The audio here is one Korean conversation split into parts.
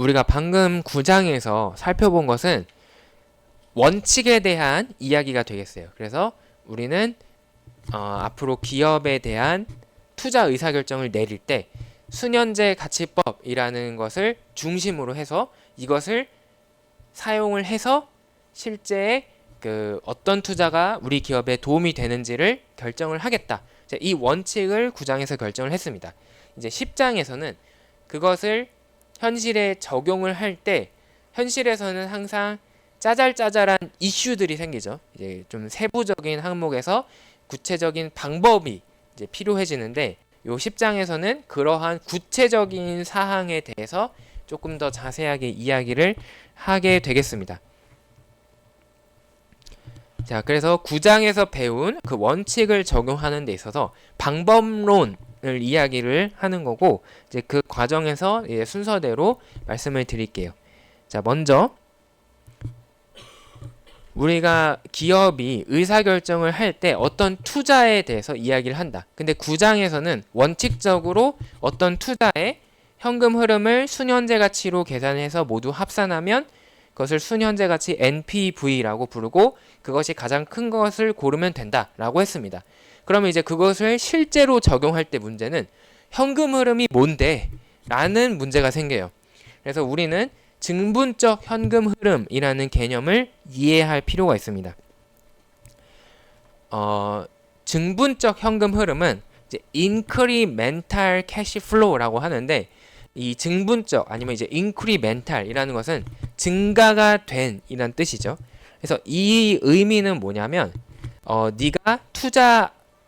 우리가 방금 9장에서 살펴본 것은 원칙에 대한 이야기가 되겠어요. 그래서 우리는 앞으로 기업에 대한 투자 의사결정을 내릴 때 수년제 가치법이라는 것을 중심으로 해서 이것을 사용을 해서 실제 어떤 투자가 우리 기업에 도움이 되는지를 결정을 하겠다. 이 원칙을 9장에서 결정을 했습니다. 이제 10장에서는 그것을 현실에 적용을 할 때 현실에서는 항상 짜잘짜잘한 이슈들이 생기죠. 이제 좀 세부적인 항목에서 구체적인 방법이 이제 필요해지는데 요 10장에서는 그러한 구체적인 사항에 대해서 조금 더 자세하게 이야기를 하게 되겠습니다. 자, 그래서 9장에서 배운 그 원칙을 적용하는 데 있어서 방법론을 이야기를 하는 거고, 이제 그 과정에서 순서대로 말씀을 드릴게요. 자, 먼저 우리가 기업이 의사결정을 할 때 어떤 투자에 대해서 이야기를 한다. 근데 9장에서는 원칙적으로 어떤 투자의 현금 흐름을 수년제 가치로 계산해서 모두 합산하면 그것을 수년제 가치 NPV라고 부르고 그것이 가장 큰 것을 고르면 된다라고 했습니다. 그러면 이제 그것을 실제로 적용할 때 문제는 현금 흐름이 뭔데? 라는 문제가 생겨요. 그래서 우리는 증분적 현금 흐름이라는 개념을 이해할 필요가 있습니다. 증분적 현금 흐름은 이제 incremental cash flow라고 하는데, 이 증분적 아니면 이제 incremental이라는 것은 증가가 된 이란 뜻이죠. 그래서 이 의미는 뭐냐면 네가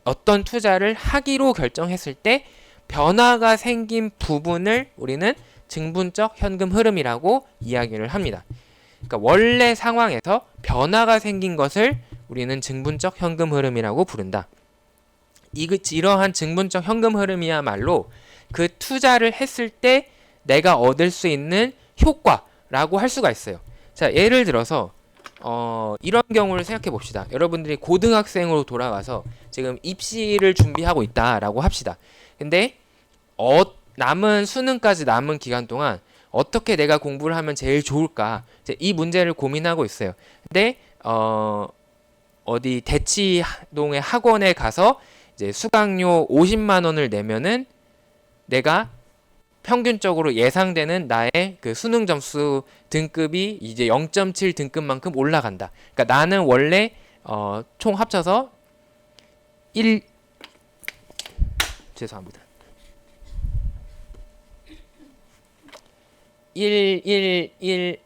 어떤 투자를 하기로 결정했을 때 변화가 생긴 부분을 우리는 증분적 현금 흐름이라고 이야기를 합니다. 그러니까 원래 상황에서 변화가 생긴 것을 우리는 증분적 현금 흐름이라고 부른다. 이러한 증분적 현금 흐름이야말로 그 투자를 했을 때 내가 얻을 수 있는 효과라고 할 수가 있어요. 자, 예를 들어서 이런 경우를 생각해 봅시다. 여러분들이 고등학생으로 돌아가서 지금 입시를 준비하고 있다라고 합시다. 근데 남은 수능까지 남은 기간 동안 어떻게 내가 공부를 하면 제일 좋을까? 이제 이 문제를 고민하고 있어요. 근데 어디 대치동의 학원에 가서 이제 수강료 50만 원을 내면은 내가 평균적으로 예상되는 나의 그 수능 점수 등급이 이제 0.7 등급만큼 올라간다. 그러니까 나는 원래 총 합쳐서 죄송합니다. 1, 2, 1,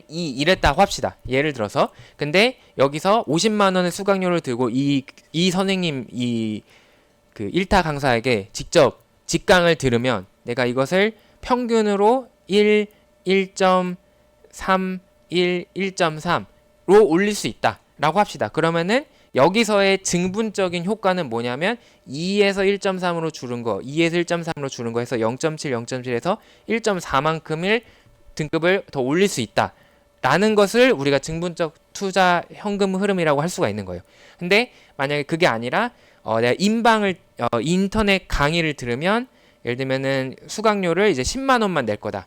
2 이랬다고 합시다. 예를 들어서. 근데 여기서 50만 원의 수강료를 들고 이 선생님 그 1타 강사에게 직접 직강을 들으면 내가 이것을 평균으로 1, 1.3, 1, 1.3로 올릴 수 있다 라고 합시다. 그러면은 여기서의 증분적인 효과는 뭐냐면 2에서 1.3으로 줄은 거, 2에서 1.3으로 줄은 거 해서 0.7, 0.7에서 1.4만큼의 등급을 더 올릴 수 있다 라는 것을 우리가 증분적 투자 현금 흐름이라고 할 수가 있는 거예요. 근데 만약에 그게 아니라 내가 인터넷 강의를 들으면 예를 들면은 수강료를 이제 10만 원만 낼 거다.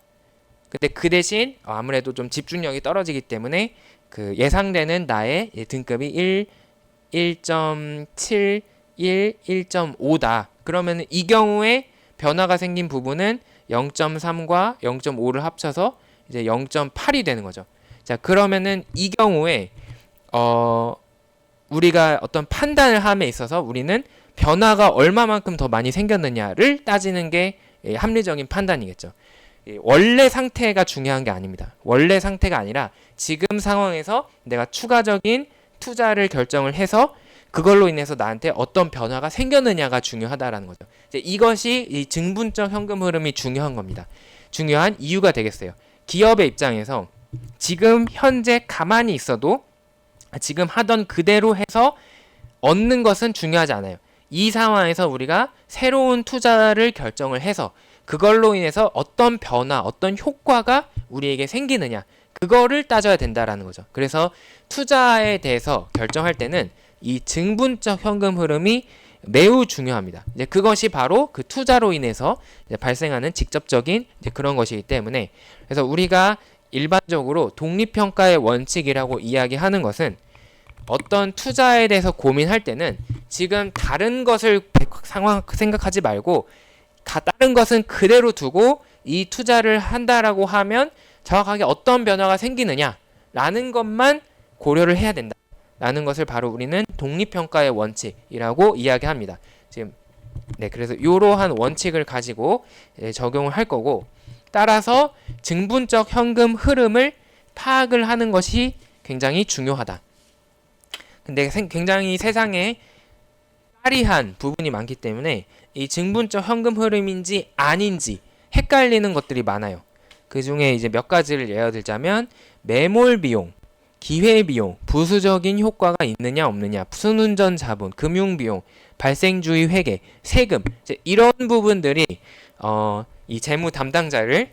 근데 그 대신 아무래도 좀 집중력이 떨어지기 때문에 그 예상되는 나의 등급이 1.7, 1.5다. 그러면 이 경우에 변화가 생긴 부분은 0.3과 0.5를 합쳐서 이제 0.8이 되는 거죠. 자, 그러면은 이 경우에 우리가 어떤 판단을 함에 있어서 우리는 변화가 얼마만큼 더 많이 생겼느냐를 따지는 게 합리적인 판단이겠죠. 원래 상태가 중요한 게 아닙니다. 원래 상태가 아니라 지금 상황에서 내가 추가적인 투자를 결정을 해서 그걸로 인해서 나한테 어떤 변화가 생겼느냐가 중요하다라는 거죠. 이것이 이 증분적 현금 흐름이 중요한 겁니다. 중요한 이유가 되겠어요. 기업의 입장에서 지금 현재 가만히 있어도 지금 하던 그대로 해서 얻는 것은 중요하지 않아요. 이 상황에서 우리가 새로운 투자를 결정을 해서 그걸로 인해서 어떤 변화, 어떤 효과가 우리에게 생기느냐, 그거를 따져야 된다라는 거죠. 그래서 투자에 대해서 결정할 때는 이 증분적 현금 흐름이 매우 중요합니다. 이제 그것이 바로 그 투자로 인해서 이제 발생하는 직접적인 이제 그런 것이기 때문에, 그래서 우리가 일반적으로 독립평가의 원칙이라고 이야기하는 것은 어떤 투자에 대해서 고민할 때는 지금 다른 것을 상황 생각하지 말고 다른 것은 그대로 두고 이 투자를 한다라고 하면 정확하게 어떤 변화가 생기느냐라는 것만 고려를 해야 된다라는 것을 바로 우리는 독립평가의 원칙이라고 이야기합니다. 지금 그래서 이러한 원칙을 가지고 적용을 할 거고, 따라서 증분적 현금 흐름을 파악을 하는 것이 굉장히 중요하다. 근데 굉장히 세상에 까리한 부분이 많기 때문에 이 증분적 현금 흐름인지 아닌지 헷갈리는 것들이 많아요. 그 중에 이제 몇 가지를 예를 들자면 매몰 비용, 기회 비용, 부수적인 효과가 있느냐 없느냐, 순운전 자본, 금융 비용, 발생주의 회계, 세금, 이제 이런 부분들이 이 재무 담당자를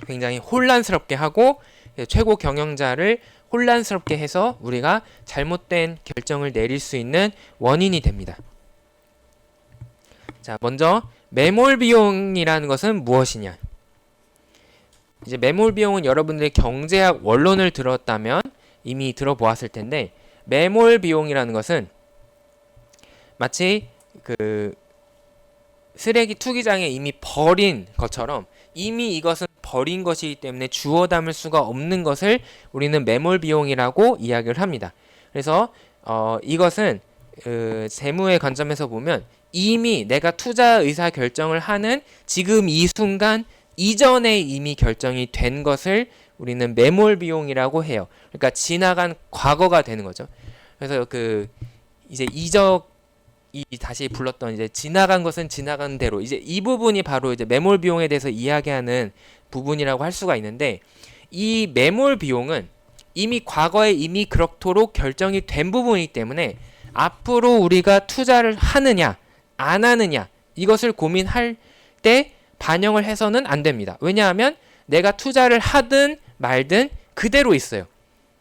굉장히 혼란스럽게 하고 최고 경영자를 혼란스럽게 해서 우리가 잘못된 결정을 내릴 수 있는 원인이 됩니다. 자, 먼저 매몰 비용이라는 것은 무엇이냐? 이제 매몰 비용은 여러분들이 경제학 원론을 들었다면 이미 들어보았을 텐데, 매몰 비용이라는 것은 마치 그 쓰레기 투기장에 이미 버린 것처럼 이미 이것은 버린 것이기 때문에 주워 담을 수가 없는 것을 우리는 매몰 비용이라고 이야기를 합니다. 그래서 이것은 재무의 관점에서 보면 이미 내가 투자 의사 결정을 하는 지금 이 순간 이전에 이미 결정이 된 것을 우리는 매몰 비용이라고 해요. 그러니까 지나간 과거가 되는 거죠. 그래서 이제 다시 불렀던 이제 지나간 것은 지나간 대로, 이제 이 부분이 바로 이제 매몰 비용에 대해서 이야기하는 부분이라고 할 수가 있는데, 이 매몰 비용은 이미 과거에 이미 그렇도록 결정이 된 부분이기 때문에 앞으로 우리가 투자를 하느냐 안 하느냐 이것을 고민할 때 반영을 해서는 안 됩니다. 왜냐하면 내가 투자를 하든 말든 그대로 있어요.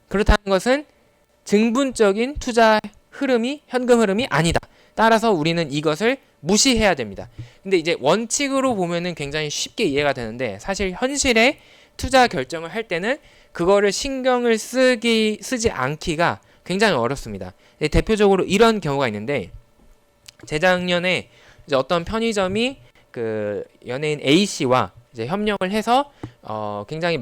그렇다는 것은 증분적인 투자 흐름이 현금 흐름이 아니다. 따라서 우리는 이것을 무시해야 됩니다. 근데 이제 원칙으로 보면은 굉장히 쉽게 이해가 되는데, 사실 현실에 투자 결정을 할 때는 그거를 신경을 쓰지 않기가 굉장히 어렵습니다. 대표적으로 이런 경우가 있는데, 재작년에 이제 어떤 편의점이 그 연예인 A씨와 이제 협력을 해서 굉장히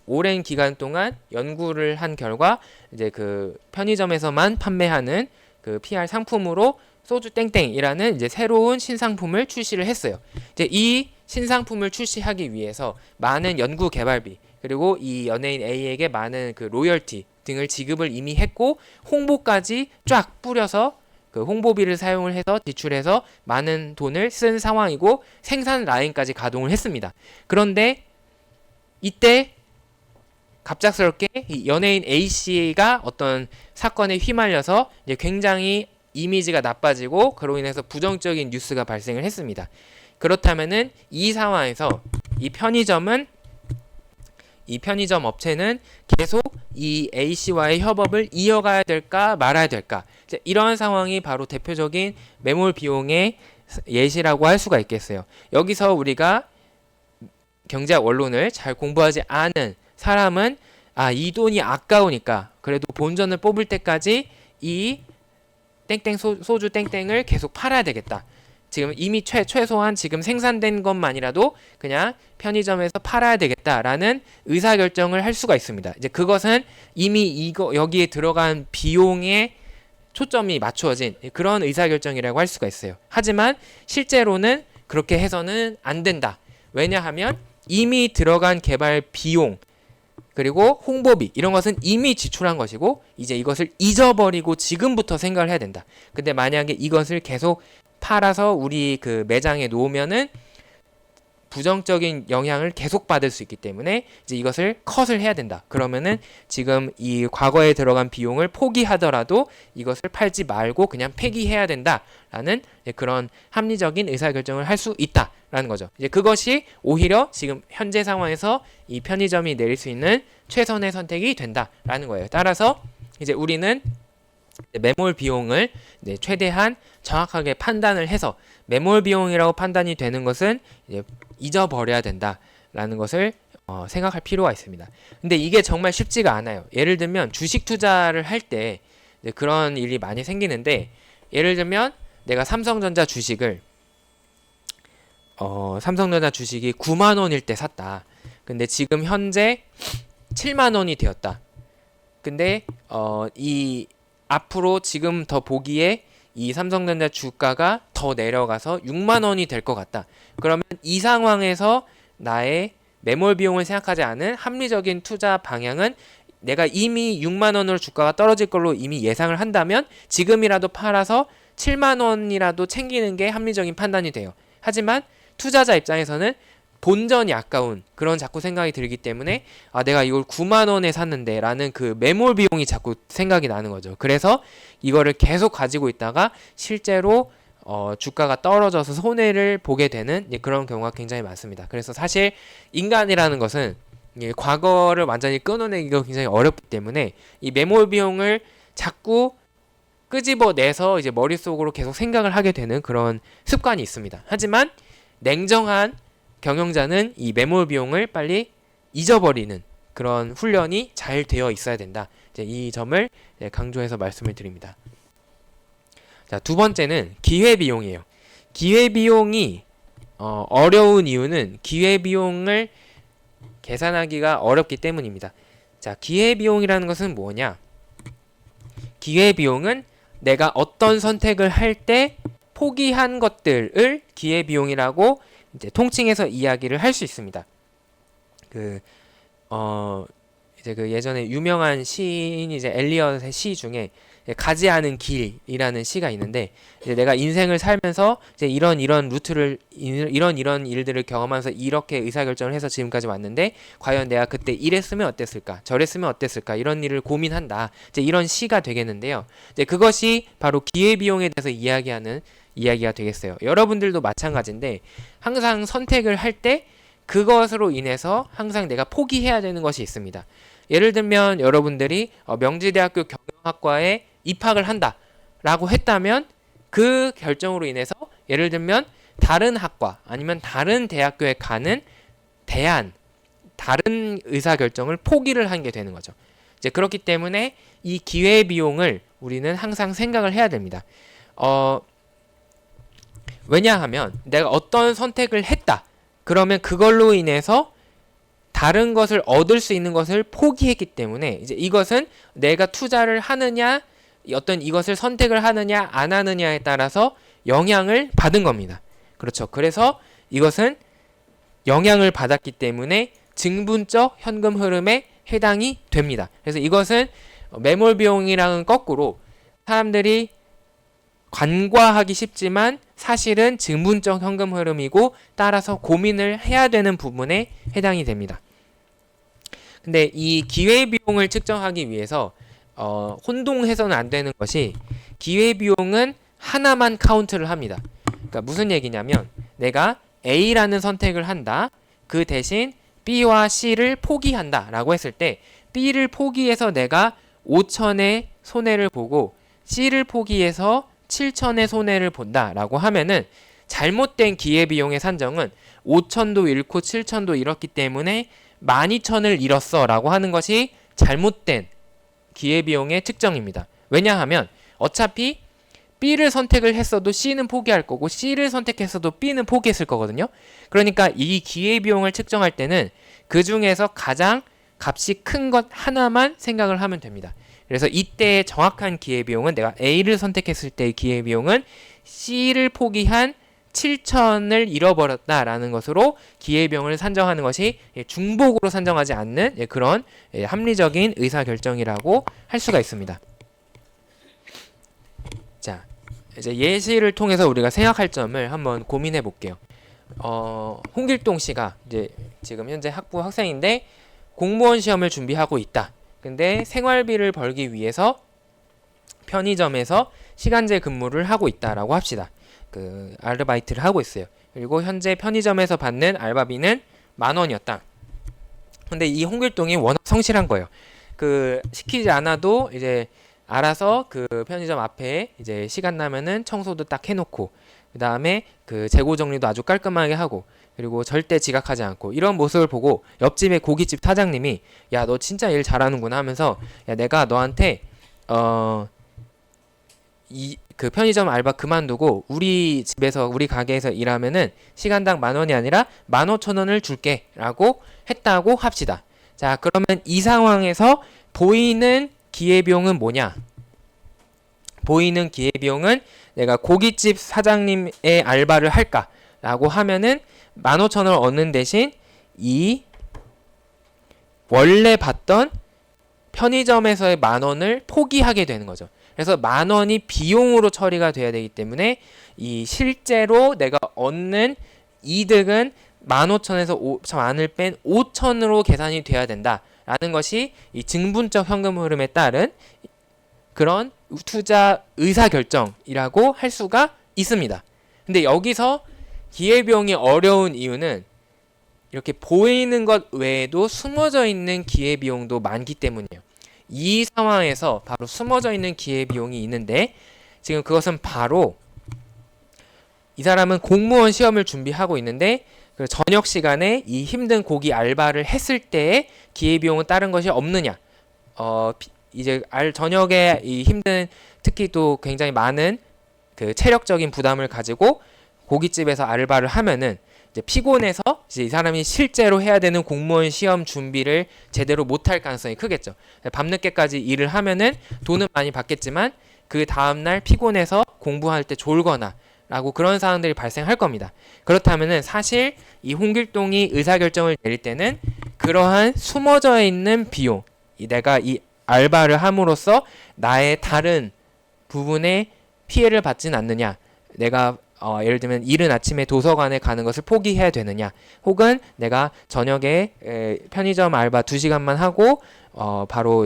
오랜 기간 동안 연구를 한 결과 이제 그 편의점에서만 판매하는 그 PR 상품으로 소주 땡땡이라는 이제 새로운 신상품을 출시를 했어요. 이제 이 신상품을 출시하기 위해서 많은 연구 개발비, 그리고 이 연예인 A에게 많은 그 로열티 등을 지급을 이미 했고, 홍보까지 쫙 뿌려서 그 홍보비를 사용을 해서 지출해서 많은 돈을 쓴 상황이고, 생산 라인까지 가동을 했습니다. 그런데 이때 갑작스럽게 이 연예인 A씨가 어떤 사건에 휘말려서 이제 굉장히 이미지가 나빠지고, 그로 인해서 부정적인 뉴스가 발생을 했습니다. 그렇다면은 이 상황에서 이 편의점 업체는 계속 이 A씨와의 협업을 이어가야 될까 말아야 될까, 이러한 상황이 바로 대표적인 매몰 비용의 예시라고 할 수가 있겠어요. 여기서 우리가 경제학 원론을 잘 공부하지 않은 사람은 이 돈이 아까우니까 그래도 본전을 뽑을 때까지 이 땡땡 소주 땡땡을 계속 팔아야 되겠다. 지금 이미 최소한 지금 생산된 것만이라도 그냥 편의점에서 팔아야 되겠다라는 의사결정을 할 수가 있습니다. 이제 그것은 이미 여기에 들어간 비용에 초점이 맞추어진 그런 의사결정이라고 할 수가 있어요. 하지만 실제로는 그렇게 해서는 안 된다. 왜냐하면 이미 들어간 개발 비용, 그리고 홍보비, 이런 것은 이미 지출한 것이고 이제 이것을 잊어버리고 지금부터 생각을 해야 된다. 근데 만약에 이것을 계속 팔아서 우리 그 매장에 놓으면은 부정적인 영향을 계속 받을 수 있기 때문에 이제 이것을 컷을 해야 된다. 그러면은 지금 이 과거에 들어간 비용을 포기하더라도 이것을 팔지 말고 그냥 폐기해야 된다라는 그런 합리적인 의사결정을 할 수 있다라는 거죠. 이제 그것이 오히려 지금 현재 상황에서 이 편의점이 내릴 수 있는 최선의 선택이 된다라는 거예요. 따라서 이제 우리는 매몰 비용을 최대한 정확하게 판단을 해서 매몰 비용이라고 판단이 되는 것은 이제 잊어버려야 된다라는 것을 생각할 필요가 있습니다. 근데 이게 정말 쉽지가 않아요. 예를 들면 주식 투자를 할 때 그런 일이 많이 생기는데, 예를 들면 내가 삼성전자 주식을 삼성전자 주식이 9만 원일 때 샀다. 근데 지금 현재 7만 원이 되었다. 근데 이 앞으로 지금 더 보기에 이 삼성전자 주가가 더 내려가서 6만 원이 될 것 같다. 그러면 이 상황에서 나의 매몰 비용을 생각하지 않은 합리적인 투자 방향은, 내가 이미 6만 원으로 주가가 떨어질 걸로 이미 예상을 한다면 지금이라도 팔아서 7만 원이라도 챙기는 게 합리적인 판단이 돼요. 하지만 투자자 입장에서는 본전이 아까운 그런 자꾸 생각이 들기 때문에, 내가 이걸 9만 원에 샀는데 라는 그 매몰 비용이 자꾸 생각이 나는 거죠. 그래서 이거를 계속 가지고 있다가 실제로 주가가 떨어져서 손해를 보게 되는 그런 경우가 굉장히 많습니다. 그래서 사실 인간이라는 것은 과거를 완전히 끊어내기가 굉장히 어렵기 때문에 이 매몰 비용을 자꾸 끄집어내서 이제 머릿속으로 계속 생각을 하게 되는 그런 습관이 있습니다. 하지만 냉정한 경영자는 이 매몰 비용을 빨리 잊어버리는 그런 훈련이 잘 되어 있어야 된다. 이제 이 점을 강조해서 말씀을 드립니다. 자, 두 번째는 기회비용이에요. 기회비용이 어려운 이유는 기회비용을 계산하기가 어렵기 때문입니다. 자, 기회비용이라는 것은 뭐냐? 기회비용은 내가 어떤 선택을 할 때 포기한 것들을 기회비용이라고 이제 통칭해서 이야기를 할 수 있습니다. 이제 그 예전에 유명한 시인이 이제 엘리엇의 시 중에 가지 않은 길이라는 시가 있는데, 이제 내가 인생을 살면서 이제 이런 루트를 이런 일들을 경험하면서 이렇게 의사결정을 해서 지금까지 왔는데, 과연 내가 그때 이랬으면 어땠을까, 저랬으면 어땠을까, 이런 일을 고민한다. 이제 이런 시가 되겠는데요. 이제 그것이 바로 기회비용에 대해서 이야기하는 이야기가 되겠어요. 여러분들도 마찬가지인데, 항상 선택을 할 때 그것으로 인해서 항상 내가 포기해야 되는 것이 있습니다. 예를 들면 여러분들이 명지대학교 경영학과에 입학을 한다 라고 했다면, 그 결정으로 인해서 예를 들면 다른 학과 아니면 다른 대학교에 가는 다른 의사결정을 포기를 한 게 되는 거죠. 이제 그렇기 때문에 이 기회비용을 우리는 항상 생각을 해야 됩니다. 왜냐하면 내가 어떤 선택을 했다, 그러면 그걸로 인해서 다른 것을 얻을 수 있는 것을 포기했기 때문에, 이제 이것은 내가 투자를 하느냐, 어떤 이것을 선택을 하느냐 안 하느냐에 따라서 영향을 받은 겁니다. 그렇죠. 그래서 이것은 영향을 받았기 때문에 증분적 현금 흐름에 해당이 됩니다. 그래서 이것은 매몰 비용이랑은 거꾸로 사람들이 간과하기 쉽지만 사실은 증분적 현금 흐름이고, 따라서 고민을 해야 되는 부분에 해당이 됩니다. 근데 이 기회비용을 측정하기 위해서 혼동해서는 안 되는 것이, 기회비용은 하나만 카운트를 합니다. 그러니까 무슨 얘기냐면, 내가 A라는 선택을 한다, 그 대신 B와 C를 포기한다 라고 했을 때, B를 포기해서 내가 5천의 손해를 보고 C를 포기해서 7천의 손해를 본다 라고 하면은, 잘못된 기회비용의 산정은 5천도 잃고 7천도 잃었기 때문에 12,000을 잃었어 라고 하는 것이 잘못된 기회비용의 측정입니다. 왜냐하면 어차피 B를 선택을 했어도 C는 포기할 거고, C를 선택했어도 B는 포기했을 거거든요. 그러니까 이 기회비용을 측정할 때는 그 중에서 가장 값이 큰 것 하나만 생각을 하면 됩니다. 그래서 이때의 정확한 기회비용은, 내가 A를 선택했을 때의 기회비용은 C를 포기한 7천을 잃어버렸다라는 것으로 기회비용을 산정하는 것이 중복으로 산정하지 않는 그런 합리적인 의사결정이라고 할 수가 있습니다. 자, 이제 예시를 통해서 우리가 생각할 점을 한번 고민해 볼게요. 홍길동 씨가 이제 지금 현재 학부 학생인데 공무원 시험을 준비하고 있다. 근데 생활비를 벌기 위해서 편의점에서 시간제 근무를 하고 있다라고 합시다. 그 아르바이트를 하고 있어요. 그리고 현재 편의점에서 받는 알바비는 10,000원이었다. 근데 이 홍길동이 워낙 성실한 거예요. 그 시키지 않아도 이제 알아서 그 편의점 앞에 이제 시간 나면은 청소도 딱 해놓고, 그 다음에 그 재고 정리도 아주 깔끔하게 하고, 그리고 절대 지각하지 않고, 이런 모습을 보고 옆집의 고깃집 사장님이 야, 너 진짜 일 잘하는구나 하면서, 야, 내가 너한테 그 편의점 알바 그만두고 우리 집에서, 우리 가게에서 일하면은 시간당 10,000원이 아니라 15,000원을 줄게 라고 했다고 합시다. 자, 그러면 이 상황에서 보이는 기회비용은 뭐냐? 보이는 기회비용은 내가 고깃집 사장님의 알바를 할까? 라고 하면은 15,000원을 얻는 대신 이 원래 받던 편의점에서의 10,000원을 포기하게 되는 거죠. 그래서 10,000원이 비용으로 처리가 돼야 되기 때문에 이 실제로 내가 얻는 이득은 15,000원에서 5,000원을 뺀 5,000으로 계산이 돼야 된다라는 것이 이 증분적 현금 흐름에 따른 그런 투자 의사결정이라고 할 수가 있습니다. 근데 여기서 기회비용이 어려운 이유는 이렇게 보이는 것 외에도 숨어져 있는 기회비용도 많기 때문이에요. 이 상황에서 바로 숨어져 있는 기회비용이 있는데, 지금 그것은 바로 이 사람은 공무원 시험을 준비하고 있는데 그 저녁 시간에 이 힘든 고기 알바를 했을 때의 기회비용은 다른 것이 없느냐. 이제 저녁에 이 힘든, 특히 또 굉장히 많은 그 체력적인 부담을 가지고 고깃집에서 알바를 하면은 이제 피곤해서 이제 이 사람이 실제로 해야 되는 공무원 시험 준비를 제대로 못할 가능성이 크겠죠. 밤늦게까지 일을 하면은 돈은 많이 받겠지만 그 다음날 피곤해서 공부할 때 졸거나 라고 그런 상황들이 발생할 겁니다. 그렇다면은 사실 이 홍길동이 의사결정을 내릴 때는 그러한 숨어져 있는 비용, 내가 이 알바를 함으로써 나의 다른 부분에 피해를 받진 않느냐, 내가 예를 들면 이른 아침에 도서관에 가는 것을 포기해야 되느냐, 혹은 내가 저녁에 편의점 알바 2시간만 하고 바로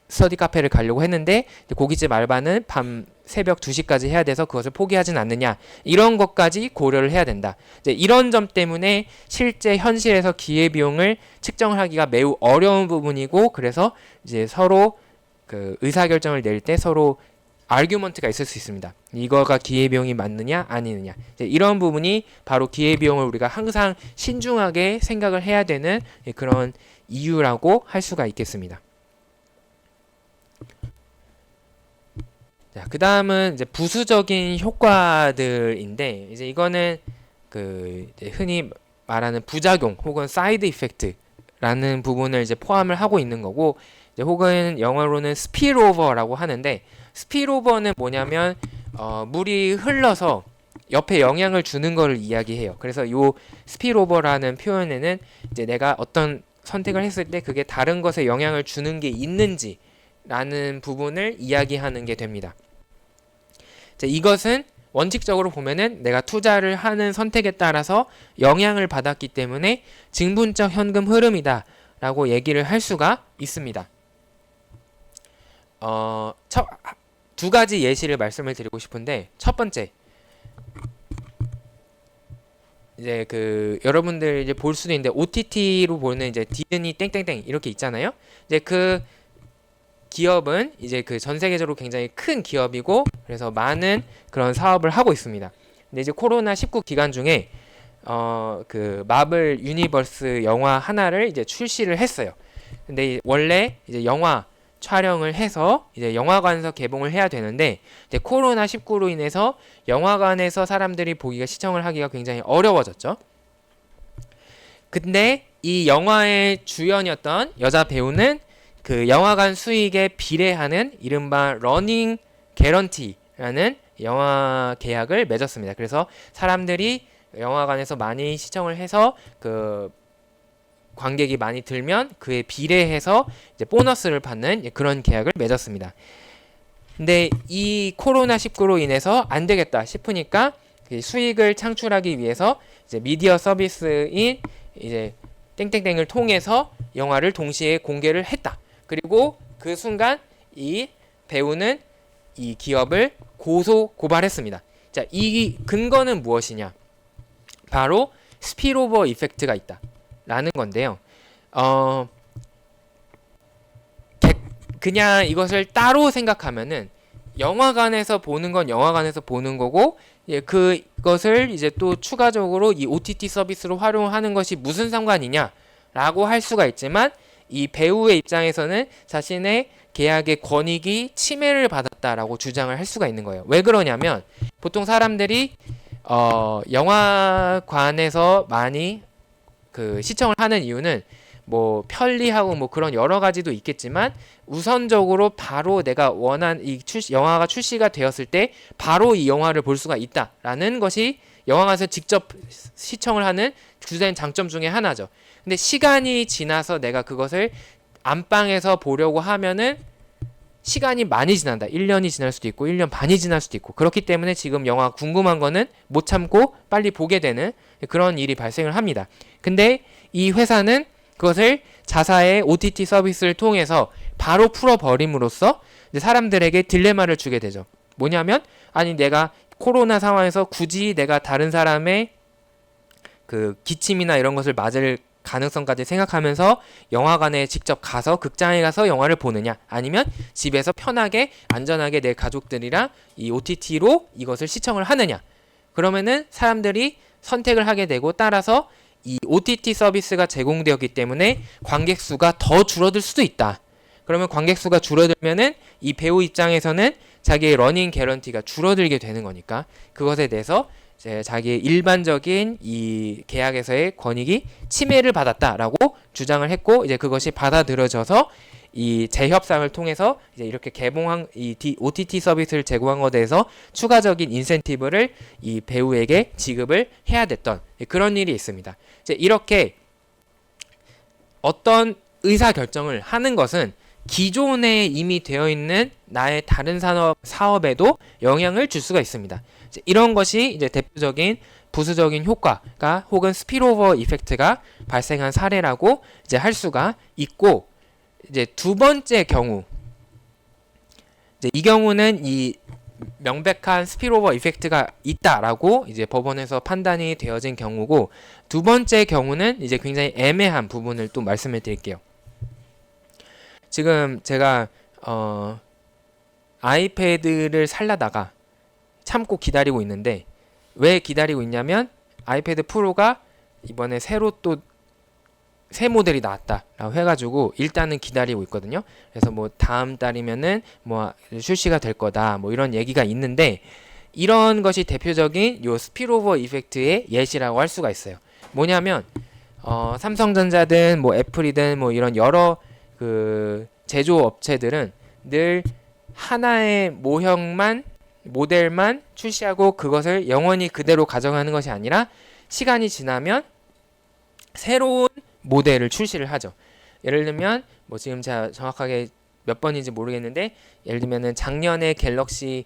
스터디 카페를 가려고 했는데 고깃집 알바는 밤 새벽 2시까지 해야 돼서 그것을 포기하진 않느냐, 이런 것까지 고려를 해야 된다. 이제 이런 점 때문에 실제 현실에서 기회비용을 측정을 하기가 매우 어려운 부분이고, 그래서 이제 서로 그 의사결정을 낼 때 서로 아규먼트가 있을 수 있습니다. 이거가 기회비용이 맞느냐 아니느냐, 이런 부분이 바로 기회비용을 우리가 항상 신중하게 생각을 해야 되는 그런 이유라고 할 수가 있겠습니다. 자, 그 다음은 이제 부수적인 효과들인데, 이제 이거는 그 이제 흔히 말하는 부작용 혹은 사이드 이펙트라는 부분을 이제 포함을 하고 있는 거고, 이제 혹은 영어로는 스필오버라고 하는데, 스필오버는 뭐냐면 물이 흘러서 옆에 영향을 주는 것을 이야기해요. 그래서 요 스필오버라는 표현에는 이제 내가 어떤 선택을 했을 때 그게 다른 것에 영향을 주는 게 있는지 라는 부분을 이야기하는 게 됩니다. 자, 이것은 원칙적으로 보면은 내가 투자를 하는 선택에 따라서 영향을 받았기 때문에 증분적 현금 흐름이다 라고 얘기를 할 수가 있습니다. 두 가지 예시를 말씀을 드리고 싶은데, 첫 번째, 이제 그 여러분들 이제 볼 수도 있는데 OTT로 보는 이제 디즈니 땡땡땡 이렇게 있잖아요. 이제 그 기업은 이제 그 전 세계적으로 굉장히 큰 기업이고, 그래서 많은 그런 사업을 하고 있습니다. 근데 이제 코로나19 기간 중에 그 마블 유니버스 영화 하나를 이제 출시를 했어요. 근데 원래 이제 영화 촬영을 해서 이제 영화관에서 개봉을 해야 되는데, 이제 코로나19로 인해서 영화관에서 사람들이 보기가, 시청을 하기가 굉장히 어려워졌죠. 근데 이 영화의 주연이었던 여자 배우는 그 영화관 수익에 비례하는 이른바 러닝 개런티라는 영화 계약을 맺었습니다. 그래서 사람들이 영화관에서 많이 시청을 해서 그 관객이 많이 들면 그에 비례해서 이제 보너스를 받는 그런 계약을 맺었습니다. 근데 이 코로나19로 인해서 안 되겠다 싶으니까 수익을 창출하기 위해서 이제 미디어 서비스인 이제 땡땡땡을 통해서 영화를 동시에 공개를 했다. 그리고 그 순간 이 배우는 이 기업을 고발했습니다. 자, 이 근거는 무엇이냐? 바로 스필오버 이펙트가 있다 라는 건데요. 그냥 이것을 따로 생각하면은 영화관에서 보는 건 영화관에서 보는 거고 그것을 이제 또 추가적으로 이 OTT 서비스로 활용하는 것이 무슨 상관이냐라고 할 수가 있지만 이 배우의 입장에서는 자신의 계약의 권익이 침해를 받았다라고 주장을 할 수가 있는 거예요. 왜 그러냐면 보통 사람들이 영화관에서 많이 그 시청을 하는 이유는 뭐 편리하고 뭐 그런 여러 가지도 있겠지만 우선적으로 바로 내가 원한 영화가 출시가 되었을 때 바로 이 영화를 볼 수가 있다라는 것이 영화관에서 직접 시청을 하는 주된 장점 중에 하나죠. 근데 시간이 지나서 내가 그것을 안방에서 보려고 하면은 시간이 많이 지난다. 1년이 지날 수도 있고 1년 반이 지날 수도 있고 그렇기 때문에 지금 영화 궁금한 거는 못 참고 빨리 보게 되는 그런 일이 발생을 합니다. 근데 이 회사는 그것을 자사의 OTT 서비스를 통해서 바로 풀어버림으로써 이제 사람들에게 딜레마를 주게 되죠. 뭐냐면 아니 내가 코로나 상황에서 굳이 내가 다른 사람의 그 기침이나 이런 것을 맞을 가능성까지 생각하면서 영화관에 직접 가서 극장에 가서 영화를 보느냐 아니면 집에서 편하게 안전하게 내 가족들이랑 이 OTT로 이것을 시청을 하느냐 그러면은 사람들이 선택을 하게 되고 따라서 이 OTT 서비스가 제공되었기 때문에 관객 수가 더 줄어들 수도 있다. 그러면 관객 수가 줄어들면은 이 배우 입장에서는 자기의 러닝 개런티가 줄어들게 되는 거니까 그것에 대해서 자기의 일반적인 이 계약에서의 권익이 침해를 받았다라고 주장을 했고 이제 그것이 받아들여져서 이 재협상을 통해서 이제 이렇게 개봉한 이 OTT 서비스를 제공한 것에 대해서 추가적인 인센티브를 이 배우에게 지급을 해야 됐던 그런 일이 있습니다. 이제 이렇게 어떤 의사 결정을 하는 것은 기존에 이미 되어 있는 나의 다른 사업에도 영향을 줄 수가 있습니다. 이런 것이 이제 대표적인 부수적인 효과가 혹은 스피로버 이펙트가 발생한 사례라고 이제 할 수가 있고 이제 두 번째 경우 이제 이 경우는 이 명백한 스피로버 이펙트가 있다라고 이제 법원에서 판단이 되어진 경우고 두 번째 경우는 이제 굉장히 애매한 부분을 또 말씀을 드릴게요. 지금 제가 아이패드를 살려다가 참고 기다리고 있는데 왜 기다리고 있냐면 아이패드 프로가 이번에 새로 또 새 모델이 나왔다라고 해가지고 일단은 기다리고 있거든요. 그래서 뭐 다음 달이면은 뭐 출시가 될 거다 뭐 이런 얘기가 있는데 이런 것이 대표적인 요 스피로버 이펙트의 예시라고 할 수가 있어요. 뭐냐면 삼성전자든 뭐 애플이든 뭐 이런 여러 그 제조업체들은 늘 하나의 모델만 출시하고 그것을 영원히 그대로 가져가는 것이 아니라 시간이 지나면 새로운 모델을 출시를 하죠. 예를 들면 뭐 지금 제가 정확하게 몇 번인지 모르겠는데 예를 들면은 작년에 갤럭시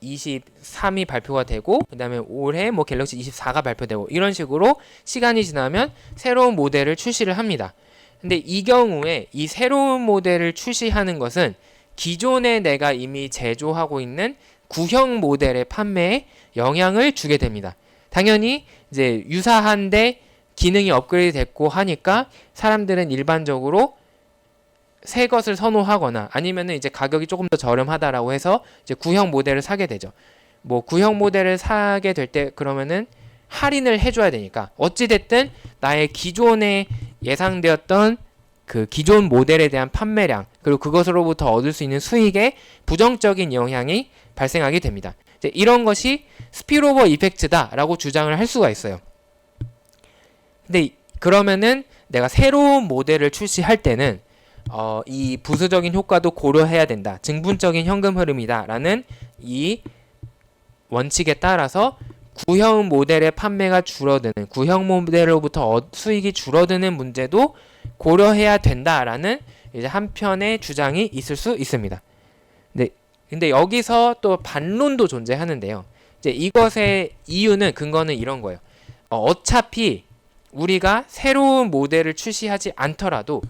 23이 발표가 되고 그 다음에 올해 뭐 갤럭시 24가 발표되고 이런 식으로 시간이 지나면 새로운 모델을 출시를 합니다. 근데 이 경우에 이 새로운 모델을 출시하는 것은 기존에 내가 이미 제조하고 있는 구형 모델의 판매에 영향을 주게 됩니다. 당연히 이제 유사한데 기능이 업그레이드 됐고 하니까 사람들은 일반적으로 새 것을 선호하거나 아니면은 이제 가격이 조금 더 저렴하다라고 해서 이제 구형 모델을 사게 되죠. 뭐 구형 모델을 사게 될 때 그러면은 할인을 해줘야 되니까 어찌됐든 나의 기존에 예상되었던 그 기존 모델에 대한 판매량 그리고 그것으로부터 얻을 수 있는 수익에 부정적인 영향이 발생하게 됩니다. 이제 이런 것이 스피로버 이펙트다라고 주장을 할 수가 있어요. 근데 그러면은 내가 새로운 모델을 출시할 때는 이 부수적인 효과도 고려해야 된다. 증분적인 현금 흐름이다라는 이 원칙에 따라서 구형 모델의 판매가 줄어드는 구형 모델로부터 수익이 줄어드는 문제도 고려해야 된다라는 이제 한편의 주장이 있을 수 있습니다. 근데 여기서 또 반론도 존재하는데요. 이제 이것의 이유는 근거는 이런 거예요. 어차피 우리가 새로운 모델을 출시하지 않더라도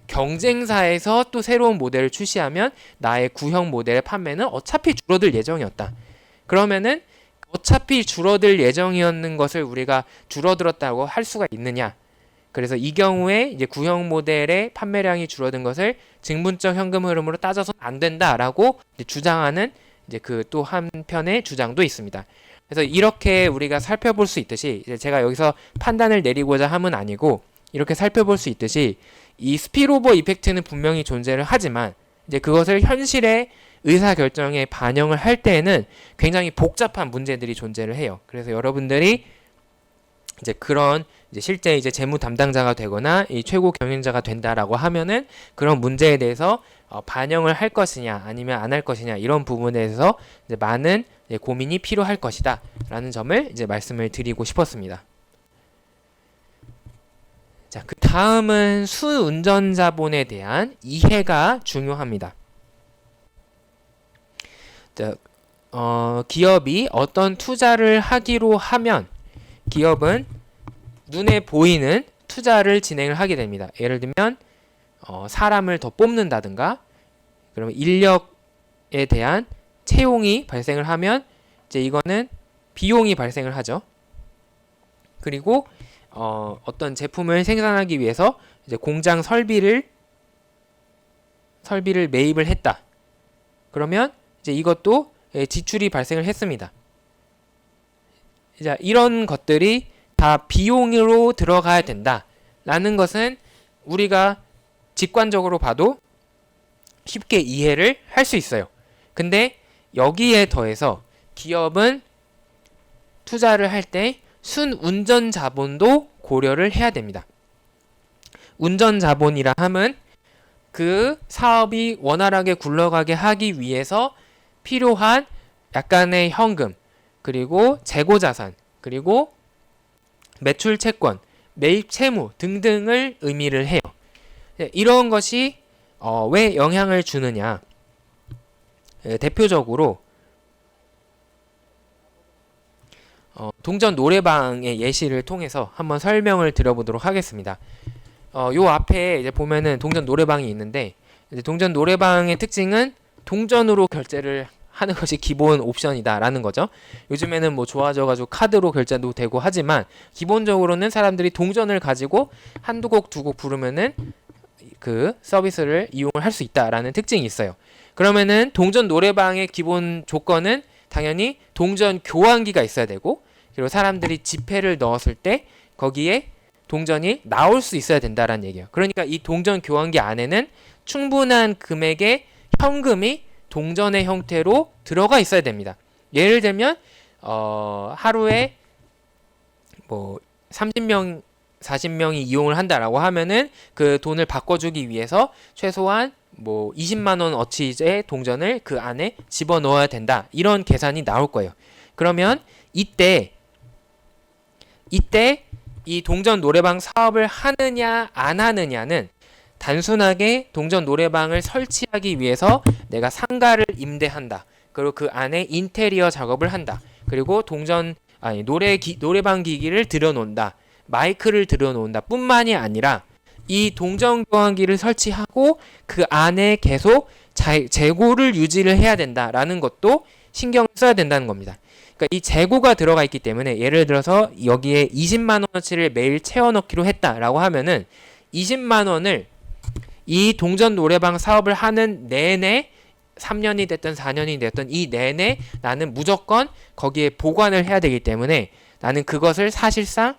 경쟁사에서 또 새로운 모델을 출시하면 나의 구형 모델의 판매는 어차피 줄어들 예정이었다. 그러면은 어차피 줄어들 예정이었는 것을 우리가 줄어들었다고 할 수가 있느냐? 그래서 이 경우에 이제 구형 모델의 판매량이 줄어든 것을 증분적 현금 흐름으로 따져서는 안 된다라고 이제 주장하는 이제 그 또 한편의 주장도 있습니다. 그래서 이렇게 우리가 살펴볼 수 있듯이 이제 제가 여기서 판단을 내리고자 함은 아니고 이렇게 살펴볼 수 있듯이 이 스피일오버 이펙트는 분명히 존재를 하지만 이제 그것을 현실의 의사 결정에 반영을 할 때에는 굉장히 복잡한 문제들이 존재를 해요. 그래서 여러분들이 이제 그런 이제 실제 이제 재무 담당자가 되거나 이 최고 경영자가 된다라고 하면은 그런 문제에 대해서 반영을 할 것이냐 아니면 안 할 것이냐 이런 부분에 대해서 이제 많은 이제 고민이 필요할 것이다라는 점을 이제 말씀을 드리고 싶었습니다. 자, 그 다음은 순운전자본에 대한 이해가 중요합니다. 자, 기업이 어떤 투자를 하기로 하면 기업은 눈에 보이는 투자를 진행을 하게 됩니다. 예를 들면 사람을 더 뽑는다든가 그러면 인력에 대한 채용이 발생을 하면 이제 이거는 비용이 발생을 하죠. 그리고 어떤 제품을 생산하기 위해서 이제 공장 설비를 매입을 했다. 그러면 이제 이것도 지출이 발생을 했습니다. 자, 이런 것들이 다 비용으로 들어가야 된다라는 것은 우리가 직관적으로 봐도 쉽게 이해를 할 수 있어요. 근데 여기에 더해서 기업은 투자를 할 때 순운전 자본도 고려를 해야 됩니다. 운전 자본이라 함은 그 사업이 원활하게 굴러가게 하기 위해서 필요한 약간의 현금, 그리고 재고 자산, 그리고 매출 채권, 매입 채무 등등을 의미를 해요. 이런 것이 왜 영향을 주느냐? 대표적으로 동전 노래방의 예시를 통해서 한번 설명을 드려보도록 하겠습니다. 요 앞에 이제 보면은 동전 노래방이 있는데 이제 동전 노래방의 특징은 동전으로 결제를 하는 것이 기본 옵션이다라는 거죠. 요즘에는 뭐 좋아져가지고 카드로 결제도 되고 하지만 기본적으로는 사람들이 동전을 가지고 한두 곡 두 곡 부르면은 그 서비스를 이용을 할 수 있다라는 특징이 있어요. 그러면은 동전 노래방의 기본 조건은 당연히 동전 교환기가 있어야 되고 그리고 사람들이 지폐를 넣었을 때 거기에 동전이 나올 수 있어야 된다라는 얘기예요. 그러니까 이 동전 교환기 안에는 충분한 금액의 현금이 동전의 형태로 들어가 있어야 됩니다. 예를 들면 하루에 뭐 30명, 40명이 이용을 한다라고 하면은 그 돈을 바꿔주기 위해서 최소한 뭐 20만 원 어치의 동전을 그 안에 집어넣어야 된다. 이런 계산이 나올 거예요. 그러면 이때 이 동전 노래방 사업을 하느냐 안 하느냐는 단순하게 동전 노래방을 설치하기 위해서 내가 상가를 임대한다. 그리고 그 안에 인테리어 작업을 한다. 그리고 노래방 기기를 들여놓는다. 마이크를 들여놓는다 뿐만이 아니라 이 동전 교환기를 설치하고 그 안에 계속 재고를 유지를 해야 된다라는 것도 신경을 써야 된다는 겁니다. 그러니까 이 재고가 들어가 있기 때문에 예를 들어서 여기에 20만 원어치를 매일 채워넣기로 했다라고 하면은 20만 원을 이 동전 노래방 사업을 하는 내내 3년이 됐든 4년이 됐든 이 내내 나는 무조건 거기에 보관을 해야 되기 때문에 나는 그것을 사실상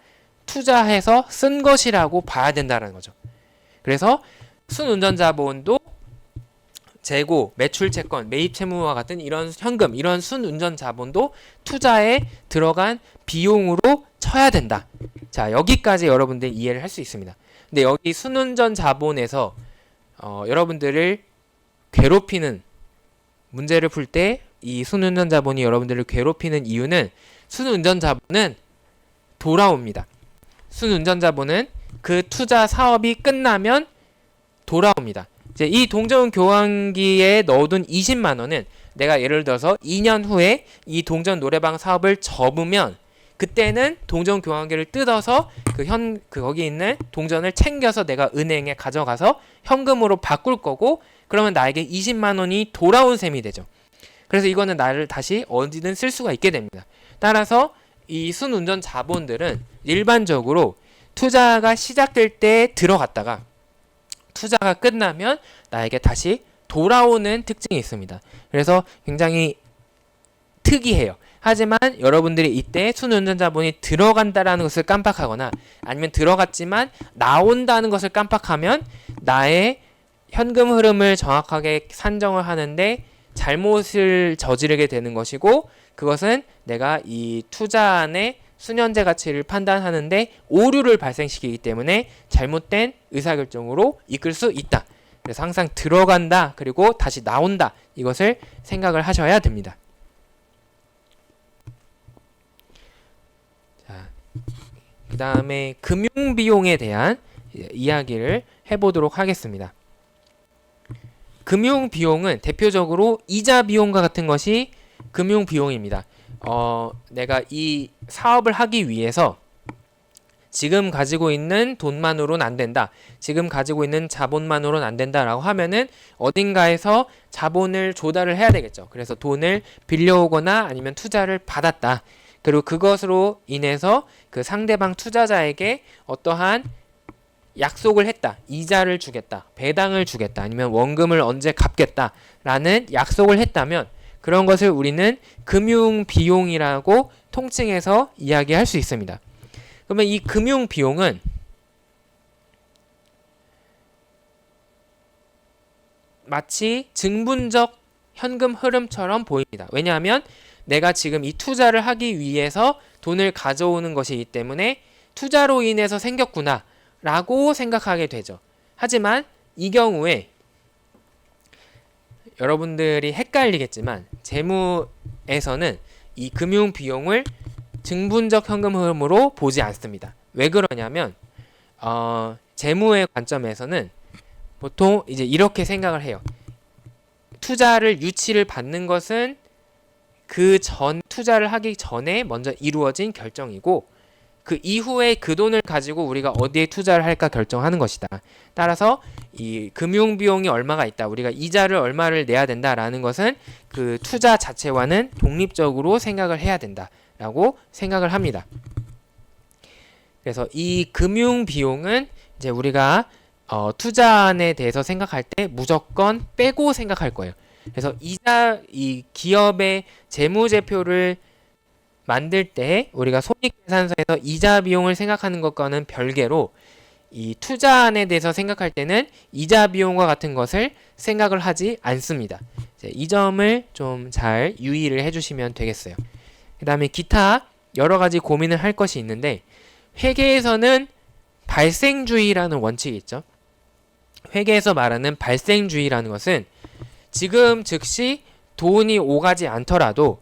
투자해서 쓴 것이라고 봐야 된다는 거죠. 그래서 순운전자본도 재고, 매출 채권, 매입 채무와 같은 이런 현금, 이런 순운전 자본도 투자에 들어간 비용으로 쳐야 된다. 자, 여기까지 여러분들 이해를 할 수 있습니다. 근데 여기 순운전 자본에서 여러분들을 괴롭히는 문제를 풀 때 이 순운전 자본이 여러분들을 괴롭히는 이유는 순운전 자본은 돌아옵니다. 순운전 자본은 그 투자 사업이 끝나면 돌아옵니다. 이제 이 동전 교환기에 넣어둔 20만 원은 내가 예를 들어서 2년 후에 이 동전 노래방 사업을 접으면 그때는 동전 교환기를 뜯어서 거기 있는 동전을 챙겨서 내가 은행에 가져가서 현금으로 바꿀 거고 그러면 나에게 20만 원이 돌아온 셈이 되죠. 그래서 이거는 나를 다시 어디든 쓸 수가 있게 됩니다. 따라서 이 순운전 자본들은 일반적으로 투자가 시작될 때 들어갔다가 투자가 끝나면 나에게 다시 돌아오는 특징이 있습니다. 그래서 굉장히 특이해요. 하지만 여러분들이 이때 순운전자본이 들어간다라는 것을 깜빡하거나 아니면 들어갔지만 나온다는 것을 깜빡하면 나의 현금 흐름을 정확하게 산정을 하는데 잘못을 저지르게 되는 것이고, 그것은 내가 이 투자 안에 수년제 가치를 판단하는데 오류를 발생시키기 때문에 잘못된 의사결정으로 이끌 수 있다. 그래서 항상 들어간다 그리고 다시 나온다, 이것을 생각을 하셔야 됩니다. 자, 그 다음에 금융비용에 대한 이야기를 해보도록 하겠습니다. 금융비용은 대표적으로 이자 비용과 같은 것이 금융비용입니다. 내가 이 사업을 하기 위해서 지금 가지고 있는 돈만으로는 안 된다, 지금 가지고 있는 자본만으로는 안 된다라고 하면은 어딘가에서 자본을 조달을 해야 되겠죠. 그래서 돈을 빌려오거나 아니면 투자를 받았다. 그리고 그것으로 인해서 그 상대방 투자자에게 어떠한 약속을 했다. 이자를 주겠다, 배당을 주겠다, 아니면 원금을 언제 갚겠다라는 약속을 했다면 그런 것을 우리는 금융비용이라고 통칭해서 이야기할 수 있습니다. 그러면 이 금융비용은 마치 증분적 현금 흐름처럼 보입니다. 왜냐하면 내가 지금 이 투자를 하기 위해서 돈을 가져오는 것이기 때문에 투자로 인해서 생겼구나 라고 생각하게 되죠. 하지만 이 경우에 여러분들이 헷갈리겠지만 재무에서는 이 금융 비용을 증분적 현금 흐름으로 보지 않습니다. 왜 그러냐면 재무의 관점에서는 보통 이제 이렇게 생각을 해요. 투자를 유치를 받는 것은 그 전 투자를 하기 전에 먼저 이루어진 결정이고, 그 이후에 그 돈을 가지고 우리가 어디에 투자를 할까 결정하는 것이다. 따라서 이 금융 비용이 얼마가 있다, 우리가 이자를 얼마를 내야 된다라는 것은 그 투자 자체와는 독립적으로 생각을 해야 된다라고 생각을 합니다. 그래서 이 금융 비용은 이제 우리가 투자안에 대해서 생각할 때 무조건 빼고 생각할 거예요. 그래서 이 기업의 재무제표를 만들 때 우리가 손익계산서에서 이자 비용을 생각하는 것과는 별개로 이 투자안에 대해서 생각할 때는 이자 비용과 같은 것을 생각을 하지 않습니다. 이 점을 좀 잘 유의를 해주시면 되겠어요. 그 다음에 기타 여러 가지 고민을 할 것이 있는데, 회계에서는 발생주의라는 원칙이 있죠. 회계에서 말하는 발생주의라는 것은 지금 즉시 돈이 오가지 않더라도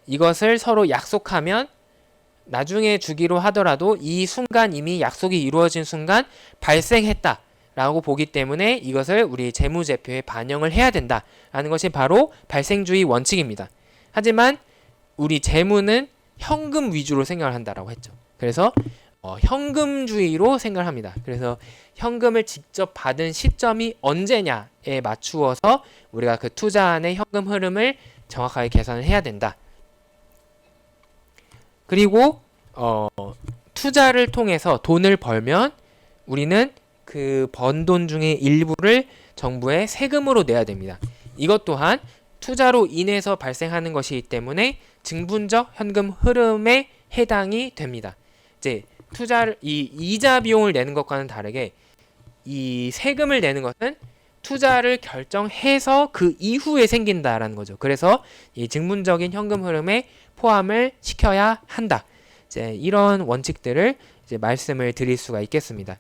이것을 서로 약속하면 나중에 주기로 하더라도 이 순간 이미 약속이 이루어진 순간 발생했다 라고 보기 때문에 이것을 우리 재무제표에 반영을 해야 된다라는 것이 바로 발생주의 원칙입니다. 하지만 우리 재무는 현금 위주로 생각을 한다라고 했죠. 그래서 현금주의로 생각을 합니다. 그래서 현금을 직접 받은 시점이 언제냐에 맞추어서 우리가 그 투자안의 현금 흐름을 정확하게 계산을 해야 된다. 그리고 투자를 통해서 돈을 벌면 우리는 그 번 돈 중에 일부를 정부에 세금으로 내야 됩니다. 이것 또한 투자로 인해서 발생하는 것이기 때문에 증분적 현금 흐름에 해당이 됩니다. 이제 이 이자 비용을 내는 것과는 다르게 이 세금을 내는 것은 투자를 결정해서 그 이후에 생긴다라는 거죠. 그래서 이 증분적인 현금 흐름에 포함을 시켜야 한다. 이제 이런 원칙들을 이제 말씀을 드릴 수가 있겠습니다.